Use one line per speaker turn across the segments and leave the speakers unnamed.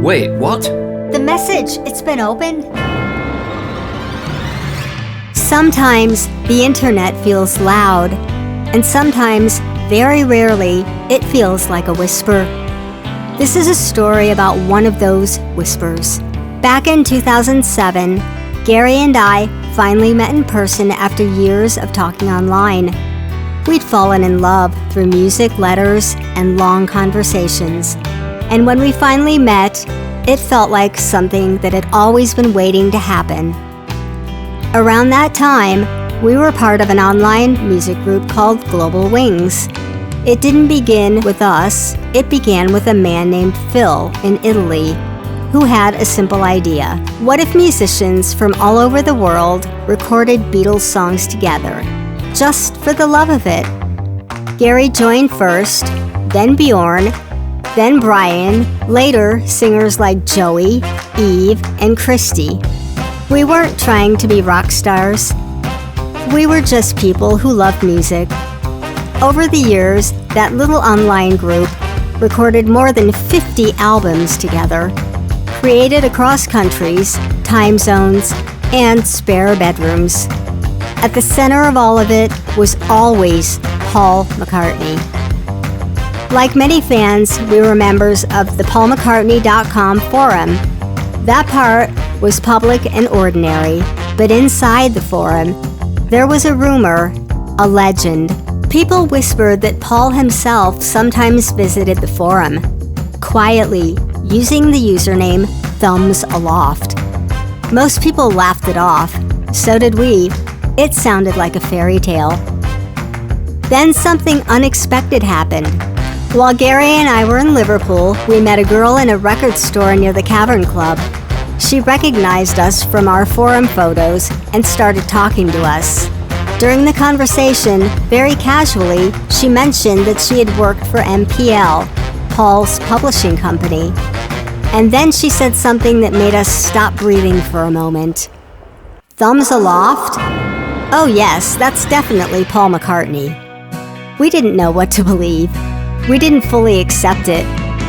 Wait, what?
The message, it's been opened. Sometimes the internet feels loud, and sometimes, very rarely, it feels like a whisper. This is a story about one of those whispers. Back in 2007, Gary and I finally met in person after years of talking online. We'd fallen in love through music, letters, and long conversations. And when we finally met, it felt like something that had always been waiting to happen. Around that time, we were part of an online music group called Global Wings. It didn't begin with us, it began with a man named Phil in Italy, who had a simple idea. What if musicians from all over the world recorded Beatles songs together, just for the love of it? Gary joined first, then Bjorn, then Brian, later singers like Joey, Eve, and Christy. We weren't trying to be rock stars. We were just people who loved music. Over the years, that little online group recorded more than 50 albums together, created across countries, time zones, and spare bedrooms. At the center of all of it was always Paul McCartney. Like many fans, we were members of the paulmccartney.com forum. That part was public and ordinary, but inside the forum, there was a rumor, a legend. People whispered that Paul himself sometimes visited the forum, quietly, using the username Thumbs Aloft. Most people laughed it off, so did we. It sounded like a fairy tale. Then something unexpected happened. While Gary and I were in Liverpool, we met a girl in a record store near the Cavern Club. She recognized us from our forum photos and started talking to us. During the conversation, very casually, she mentioned that she had worked for MPL, Paul's publishing company. And then she said something that made us stop breathing for a moment. Thumbs Aloft? Oh yes, that's definitely Paul McCartney. We didn't know what to believe. We didn't fully accept it,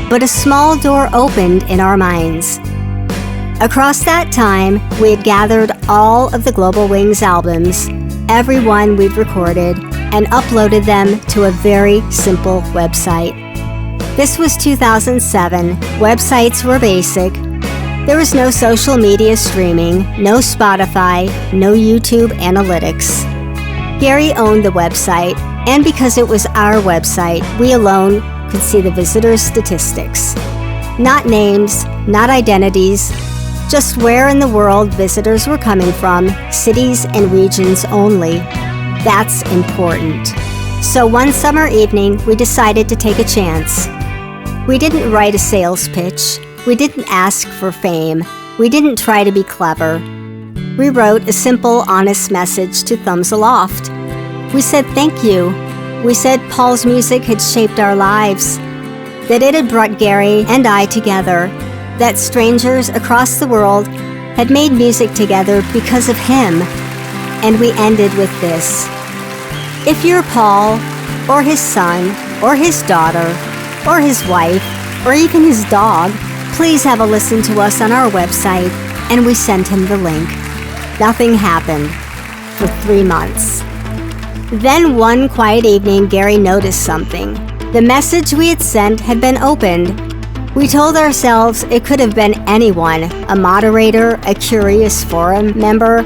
but a small door opened in our minds. Across that time, we had gathered all of the Global Wings albums, every one we'd recorded, and uploaded them to a very simple website. This was 2007. Websites were basic. There was no social media streaming, no Spotify, no YouTube analytics. Gary owned the website, and because it was our website, we alone could see the visitors' statistics. Not names, not identities, just where in the world visitors were coming from, cities and regions only. That's important. So one summer evening, we decided to take a chance. We didn't write a sales pitch. We didn't ask for fame. We didn't try to be clever. We wrote a simple, honest message to Thumbs Aloft. We said thank you. We said Paul's music had shaped our lives, that it had brought Gary and I together, that strangers across the world had made music together because of him. And we ended with this. If you're Paul, or his son, or his daughter, or his wife, or even his dog, please have a listen to us on our website. And we sent him the link. Nothing happened for 3 months. Then one quiet evening, Gary noticed something. The message we had sent had been opened. We told ourselves it could have been anyone, a moderator, a curious forum member.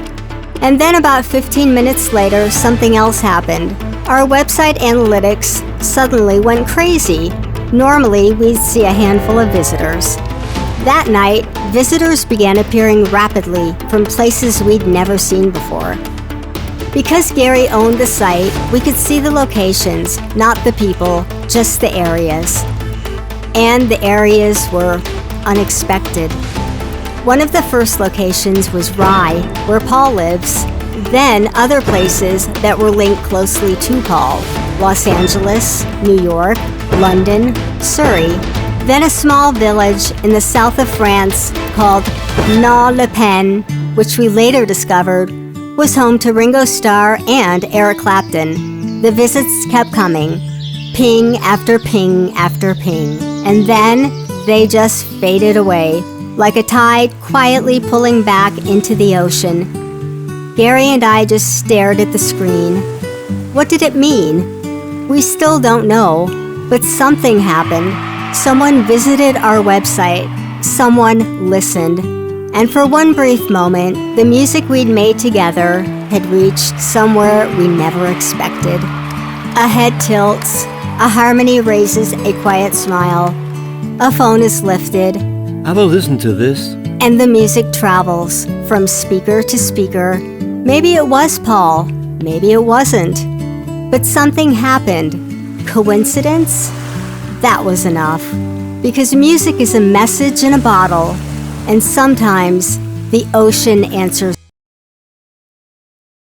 And then about 15 minutes later, something else happened. Our website analytics suddenly went crazy. Normally, we'd see a handful of visitors. That night, visitors began appearing rapidly from places we'd never seen before. Because Gary owned the site, we could see the locations, not the people, just the areas. And the areas were unexpected. One of the first locations was Rye, where Paul lives. Then other places that were linked closely to Paul: Los Angeles, New York, London, Surrey. Then a small village in the south of France called Nant-le-Pen, which we later discovered was home to Ringo Starr and Eric Clapton. The visits kept coming, ping after ping after ping. And then, They just faded away, like a tide quietly pulling back into the ocean. Gary and I just stared at the screen. What did it mean? We still don't know, but something happened. Someone visited our website. Someone listened. And for one brief moment, the music we'd made together had reached somewhere we never expected. A head tilts, a harmony raises a quiet smile, a phone is lifted.
Have a listen to this.
And the music travels from speaker to speaker. Maybe it was Paul, maybe it wasn't. But something happened. Coincidence? That was enough. Because music is a message in a bottle, and sometimes the ocean answers